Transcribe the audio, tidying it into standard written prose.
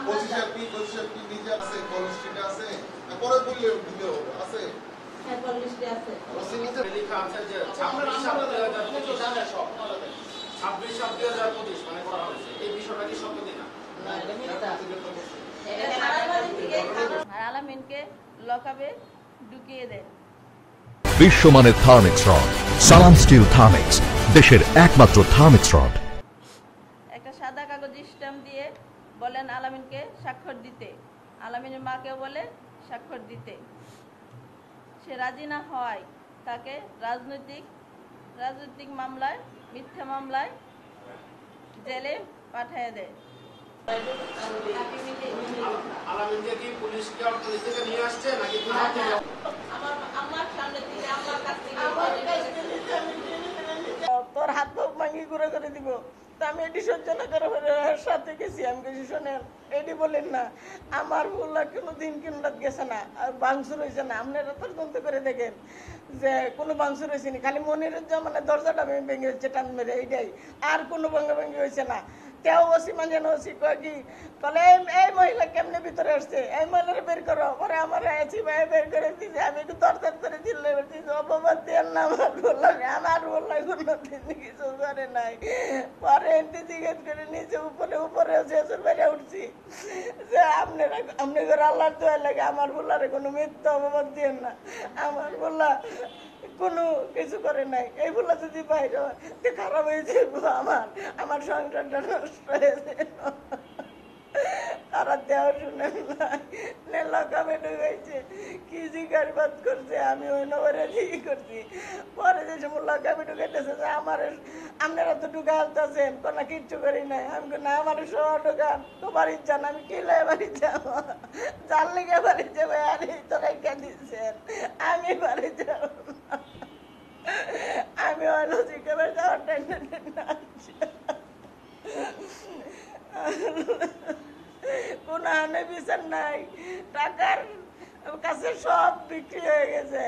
পঁচিশের কি নিজে আছে, কলেজটিতে আছে, পরে বললে দিলেও আছে। হ্যাঁ, কলেজটি আছে। লেখা আছে যে 26/2025 মানে করা হয়েছে। এই বিষয়টা কি সত্য কিনা? আর আলামিনকে লকআপে ঢুকিয়ে দেয়। বিশ্বমানের থার্মিক্স রড, সালাম স্টিল থার্মিক্স, দেশের একমাত্র থার্মিক্স রড। একটা সাদা কাগজ স্ট্যাম্প দিয়ে বলেন আলামিনকে স্বাক্ষর দিতে, আলামিনের মাকেও বলে স্বাক্ষর দিতে। সে রাজি না হওয়ায় তাকে রাজনৈতিক মামলায়, মিথ্যা মামলায় জেলে পাঠিয়ে দেয়। আলামিনকে কি পুলিশ থেকে নিয়ে আসছে নাকি আমার সামনে থেকে, আমার কাছ থেকে তোর হাত পা ভাঙি ঘুরে করে দিব। তা আমি এটি সহ্য না করে সাথে গেছি। আমি কিছু শোনেন, এটি বলেন না আমার বললা কোনো দিন কিন রাত গেছে না, ভাঙচুর হয়েছে না। আপনারা তদন্ত করে দেখেন যে কোনো ভাঙচুর হয়েছে না, খালি মনিরুজ্জামানের দরজাটা ভেঙে হচ্ছে টান মেরে, এইটাই। আর কোনো ভাঙাভাঙি হয়েছে না। তেও ওসি যেন ওসি কয় কি বলে এই মহিলা কেমনে ভিতরে আসছে, এই মহিলারা বের করো। পরে আমার আছি ভাই বের করে দিয়েছে। আমি একটু দরদার করে চিল্লে দিয়েছি, অপবাদ দেন না আমার বললাম, আমার বললাম কোনো দিন কিছু করে নাই। পরে এনতে জিজ্ঞেস করে নিচে উপরে শেষের বেড়ে উঠছি যে আপনি করে আল্লাহর দোয়া লাগে আমার বললারে কোনো মিথ্যা অপবাদ দেন না। আমার বললা কোনো কিছু করে নাই। এই বললা যদি বাইরে খারাপ হয়েছে আমার সংসারটা নষ্ট হয়েছে। তারা দেওয়া শুনেন না, লকাপে ঢুকাইছে, কি জিজ্ঞাসাবাদ করছে, আমি ওই নগরে কি করছি। পরে যে সময় লকাপে ঢুকাইতেছে যে আপনারা তো ঢুকা আসতেছেন, কোনো কিচ্ছু করি নাই। আমি না আমার সব ঢুকান তো বাড়ির যান। আমি কি লাই বাড়ি যাবো, যার লেগে বাড়ি যাবো, আর এই তো রেখে দিচ্ছেন, আমি বাড়ি যাবো না। আমি অন্য শিক্ষাবে যাওয়ার টেনশন না, কোনো আনে বিচার নাই, টাকার কাছে সব বিক্রি হয়ে গেছে।